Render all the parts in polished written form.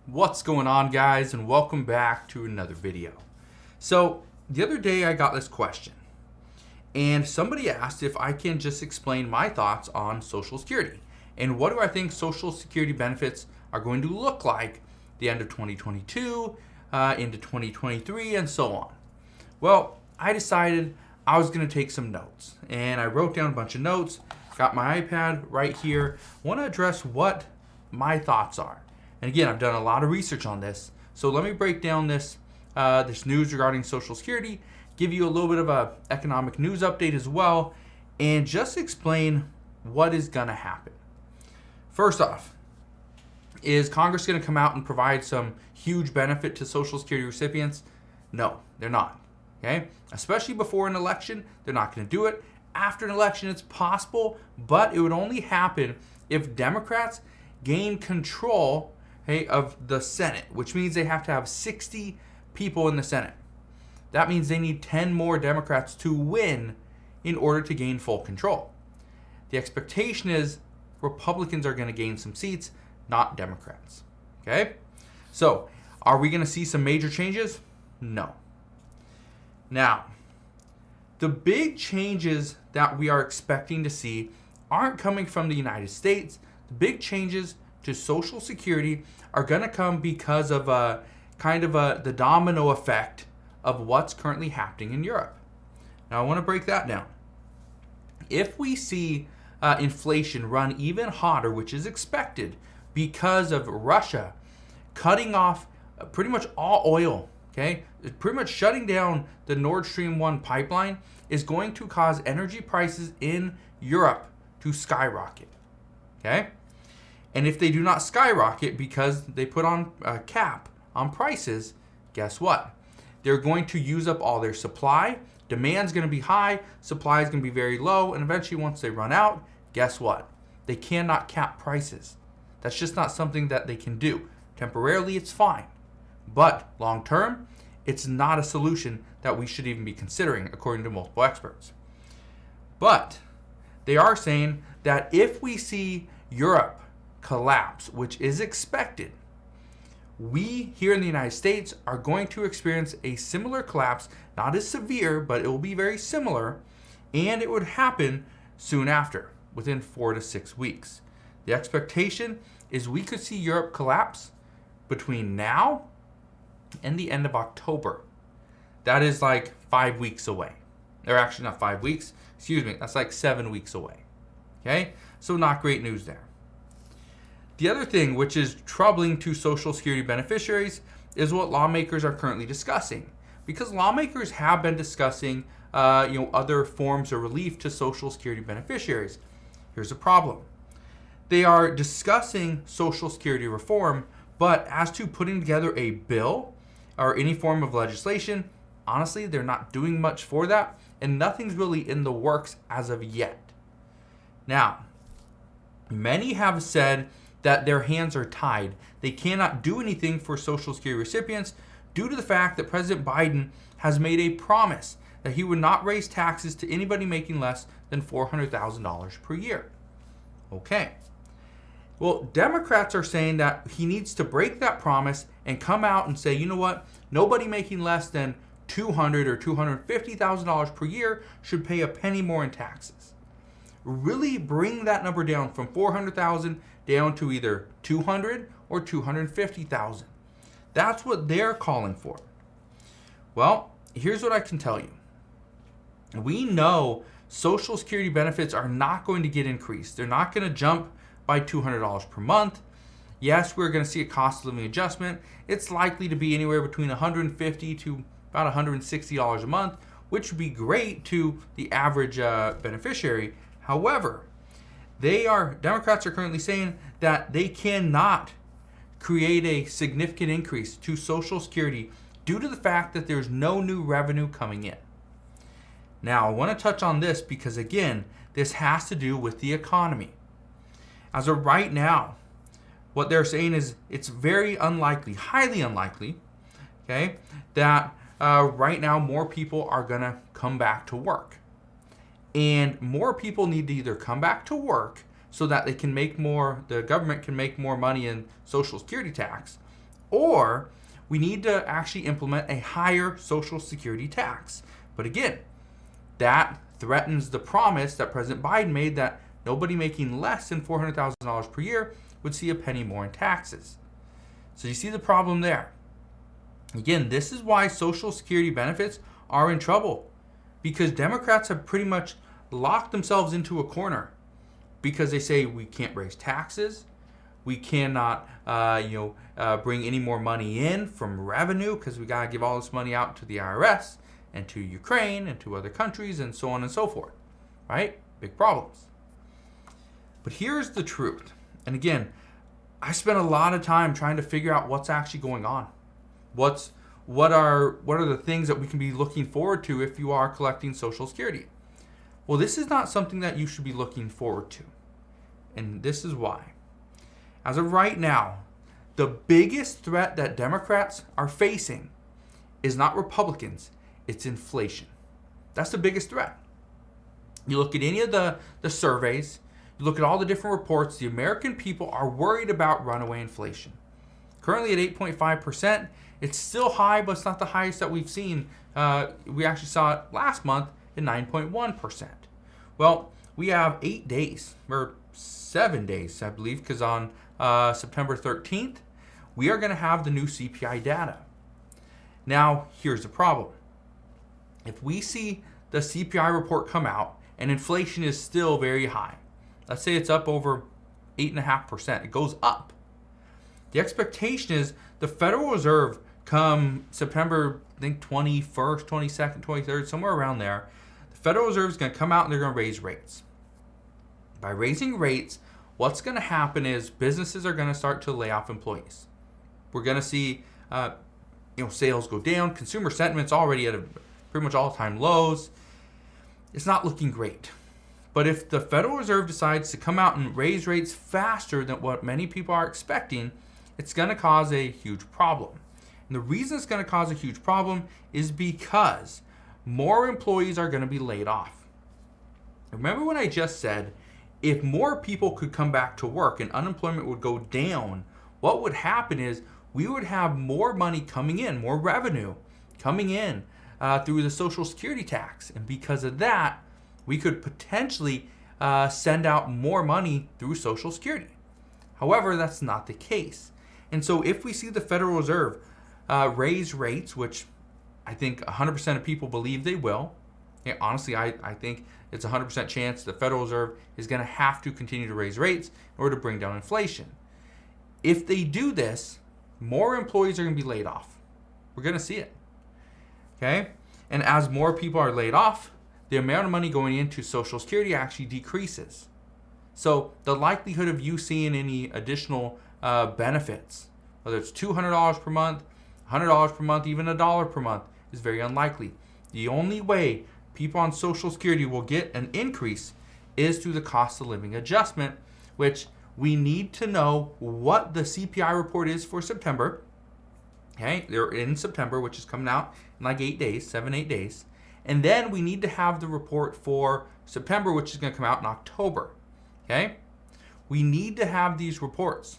What's going on, guys, and welcome back to another video. So the other day I got this question, and somebody asked if I can just explain my thoughts on Social Security and what do I think Social Security benefits are going to look like the end of 2022 into 2023 and so on. Well, I decided I was going to take some notes, and I wrote down a bunch of notes, got my iPad right here. I want to address what my thoughts are. And again, I've done a lot of research on this, so let me break down this news regarding Social Security, give you a little bit of a economic news update as well, and just explain what is going to happen. First off, is Congress going to come out and provide some huge benefit to Social Security recipients? No, they're not. Okay? Especially before an election, they're not going to do it. After an election, it's possible, but it would only happen if Democrats gain control of the Senate, which means they have to have 60 people in the Senate. That means they need 10 more Democrats to win in order to gain full control. The expectation is Republicans are going to gain some seats, not Democrats. Okay? So, are we going to see some major changes? No. Now, the big changes that we are expecting to see aren't coming from the United States. The big changes to Social Security are going to come because of the domino effect of what's currently happening in Europe. Now, I want to break that down. If we see inflation run even hotter, which is expected because of Russia cutting off pretty much all oil, okay, pretty much shutting down the Nord Stream 1 pipeline is going to cause energy prices in Europe to skyrocket, okay? And if they do not skyrocket because they put on a cap on prices, guess what? They're going to use up all their supply. Demand's going to be high, supply is going to be very low, and eventually once they run out, guess what? They cannot cap prices. That's just not something that they can do. Temporarily, it's fine. But long term, it's not a solution that we should even be considering, according to multiple experts. But they are saying that if we see Europe collapse, which is expected, we here in the United States are going to experience a similar collapse, not as severe, but it will be very similar, and it would happen soon after, within 4 to 6 weeks. The expectation is we could see Europe collapse between now and the end of October. That is like 5 weeks away. Or actually not 5 weeks, that's like 7 weeks away. Okay? So not great news there. The other thing which is troubling to Social Security beneficiaries is what lawmakers are currently discussing. Because lawmakers have been discussing other forms of relief to Social Security beneficiaries. Here's the problem. They are discussing Social Security reform, but as to putting together a bill or any form of legislation, honestly, they're not doing much for that, and nothing's really in the works as of yet. Now, many have said that their hands are tied. They cannot do anything for Social Security recipients due to the fact that President Biden has made a promise that he would not raise taxes to anybody making less than $400,000 per year. Okay. Well, Democrats are saying that he needs to break that promise and come out and say, you know what, nobody making less than $200,000 or $250,000 per year should pay a penny more in taxes. Really bring that number down from $400,000 down to either $200,000 or $250,000. That's what they're calling for. Well, here's what I can tell you. We know Social Security benefits are not going to get increased. They're not going to jump by $200 per month. Yes, we're going to see a cost of living adjustment. It's likely to be anywhere between $150 to about $160 a month, which would be great to the average beneficiary. However, Democrats are currently saying that they cannot create a significant increase to Social Security due to the fact that there's no new revenue coming in. Now, I want to touch on this because, again, this has to do with the economy. As of right now, what they're saying is it's very unlikely, highly unlikely, okay, that right now more people are going to come back to work. And more people need to either come back to work so that they can make more, the government can make more money in Social Security tax, or we need to actually implement a higher Social Security tax. But again, that threatens the promise that President Biden made that nobody making less than $400,000 per year would see a penny more in taxes. So you see the problem there. Again, this is why Social Security benefits are in trouble, because Democrats have pretty much locked themselves into a corner because they say we can't raise taxes, we cannot bring any more money in from revenue because we got to give all this money out to the IRS and to Ukraine and to other countries and so on and so forth, right? Big problems. But here's the truth. And again, I spent a lot of time trying to figure out what's actually going on. What are the things that we can be looking forward to if you are collecting Social Security? Well, this is not something that you should be looking forward to. And this is why. As of right now, the biggest threat that Democrats are facing is not Republicans, it's inflation. That's the biggest threat. You look at any of the surveys, you look at all the different reports, the American people are worried about runaway inflation. Currently at 8.5%, it's still high, but it's not the highest that we've seen. We actually saw it last month at 9.1%. Well, we have 8 days, or 7 days, I believe, because on September 13th, we are going to have the new CPI data. Now, here's the problem. If we see the CPI report come out and inflation is still very high, let's say it's up over 8.5%, it goes up. The expectation is the Federal Reserve come September, I think 21st, 22nd, 23rd, somewhere around there, the Federal Reserve is going to come out and they're going to raise rates. By raising rates, what's going to happen is businesses are going to start to lay off employees. We're going to see sales go down. Consumer sentiment's already at pretty much all-time lows. It's not looking great. But if the Federal Reserve decides to come out and raise rates faster than what many people are expecting, it's going to cause a huge problem. And the reason it's going to cause a huge problem is because more employees are going to be laid off. Remember when I just said, if more people could come back to work and unemployment would go down, what would happen is we would have more money coming in, more revenue coming in through the Social Security tax. And because of that, we could potentially send out more money through Social Security. However, that's not the case. And so if we see the Federal Reserve raise rates, which I think 100% of people believe they will, honestly, I think it's a 100% chance the Federal Reserve is going to have to continue to raise rates in order to bring down inflation. If they do this, more employees are going to be laid off. We're going to see it. Okay? And as more people are laid off, the amount of money going into Social Security actually decreases. So the likelihood of you seeing any additional benefits, whether it's $200 per month, $100 per month, even $1 per month, is very unlikely. The only way people on Social Security will get an increase is through the cost of living adjustment, which we need to know what the CPI report is for September. Okay, they're in September, which is coming out in like 8 days, 7-8 days. And then we need to have the report for September, which is going to come out in October. Okay, we need to have these reports.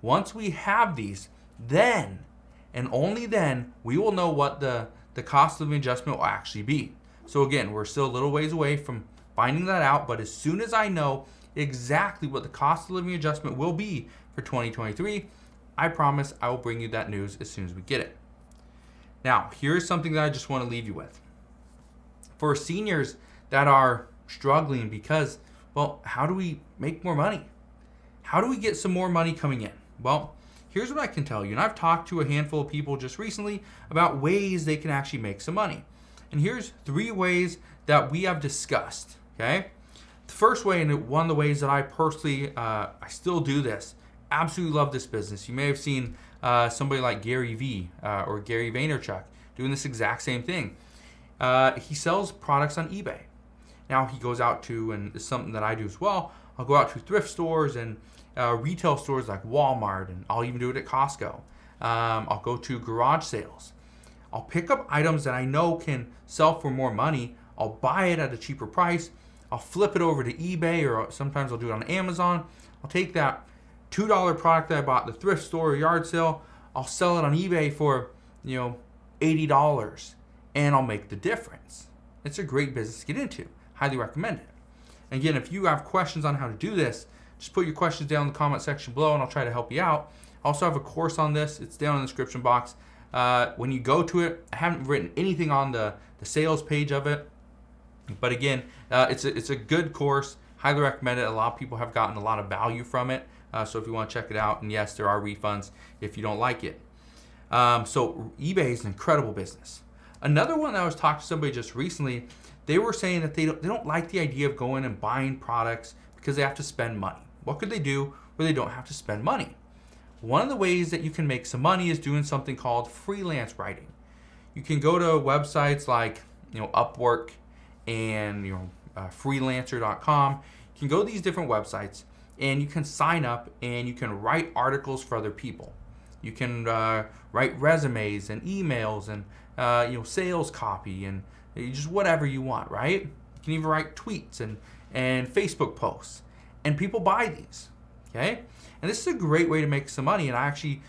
Once we have these, then and only then we will know what the cost of living adjustment will actually be. So again, we're still a little ways away from finding that out, but as soon as I know exactly what the cost of living adjustment will be for 2023, I promise I will bring you that news as soon as we get it. Now, here's something that I just want to leave you with. For seniors that are struggling because, well, how do we make more money? How do we get some more money coming in? Well, here's what I can tell you, and I've talked to a handful of people just recently about ways they can actually make some money. And here's 3 ways that we have discussed, okay? The first way, and one of the ways that I personally, I still do this, absolutely love this business. You may have seen somebody like Gary V or Gary Vaynerchuk doing this exact same thing. He sells products on eBay. Now he goes out to, and it's something that I do as well, I'll go out to thrift stores and retail stores like Walmart, and I'll even do it at Costco. I'll go to garage sales. I'll pick up items that I know can sell for more money. I'll buy it at a cheaper price. I'll flip it over to eBay, or sometimes I'll do it on Amazon. I'll take that $2 product that I bought at the thrift store or yard sale. I'll sell it on eBay for, $80 and I'll make the difference. It's a great business to get into. Highly recommend it. Again, if you have questions on how to do this, just put your questions down in the comment section below and I'll try to help you out. I also have a course on this. It's down in the description box. When you go to it, I haven't written anything on the sales page of it. But again, it's a good course. Highly recommend it. A lot of people have gotten a lot of value from it. So if you want to check it out, and yes, there are refunds if you don't like it. So eBay is an incredible business. Another one that I was talking to somebody just recently, they were saying that they don't like the idea of going and buying products because they have to spend money. What could they do where they don't have to spend money? One of the ways that you can make some money is doing something called freelance writing. You can go to websites like Upwork and freelancer.com. You can go to these different websites and you can sign up and you can write articles for other people. You can write resumes and emails and sales copy and just whatever you want, right? You can even write tweets and Facebook posts, and people buy these. Okay, and this is a great way to make some money. And I actually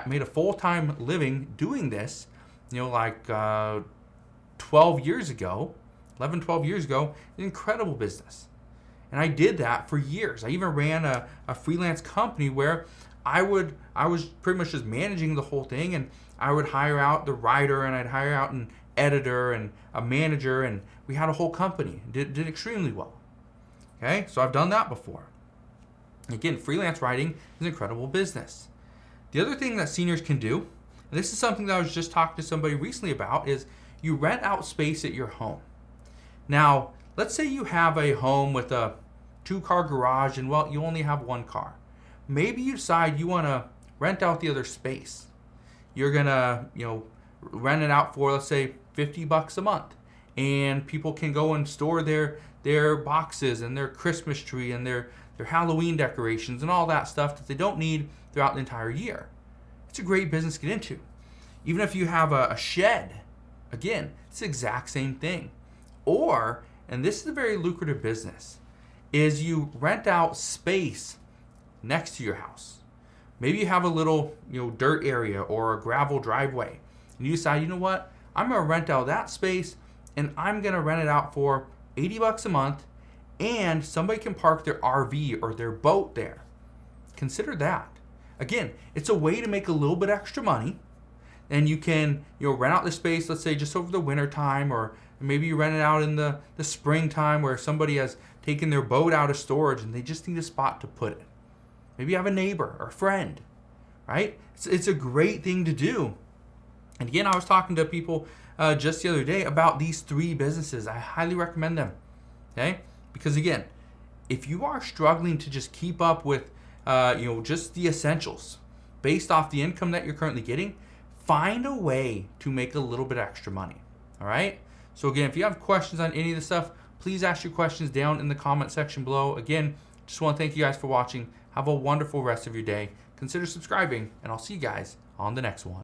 made a full-time living doing this. 12 years ago, 11, 12 years ago, an incredible business. And I did that for years. I even ran a freelance company where I was pretty much just managing the whole thing, and I would hire out the writer and I'd hire out an editor and a manager, and we had a whole company. Did extremely well. Okay, so I've done that before. Again, freelance writing is an incredible business. The other thing that seniors can do, and this is something that I was just talking to somebody recently about, is you rent out space at your home. Now, let's say you have a home with a 2-car garage and you only have 1 car. Maybe you decide you want to rent out the other space. You're going to, rent it out for, let's say, $50 a month. And people can go and store their boxes and their Christmas tree and their Halloween decorations and all that stuff that they don't need throughout the entire year. It's a great business to get into. Even if you have a shed, again, it's the exact same thing. Or, and this is a very lucrative business, is you rent out space next to your house. Maybe you have a little, dirt area or a gravel driveway, and you decide, what, I'm going to rent out that space, and I'm going to rent it out for $80 a month, and somebody can park their RV or their boat there. Consider that. Again, it's a way to make a little bit extra money, and you can, rent out the space, let's say just over the winter time, or maybe you rent it out in the springtime where somebody has taken their boat out of storage and they just need a spot to put it. Maybe you have a neighbor or a friend, right? It's a great thing to do. And again, I was talking to people just the other day about these 3 businesses. I highly recommend them, okay? Because again, if you are struggling to just keep up with, just the essentials based off the income that you're currently getting, find a way to make a little bit extra money, all right? So again, if you have questions on any of this stuff, please ask your questions down in the comment section below. Again, just want to thank you guys for watching. Have a wonderful rest of your day. Consider subscribing, and I'll see you guys on the next one.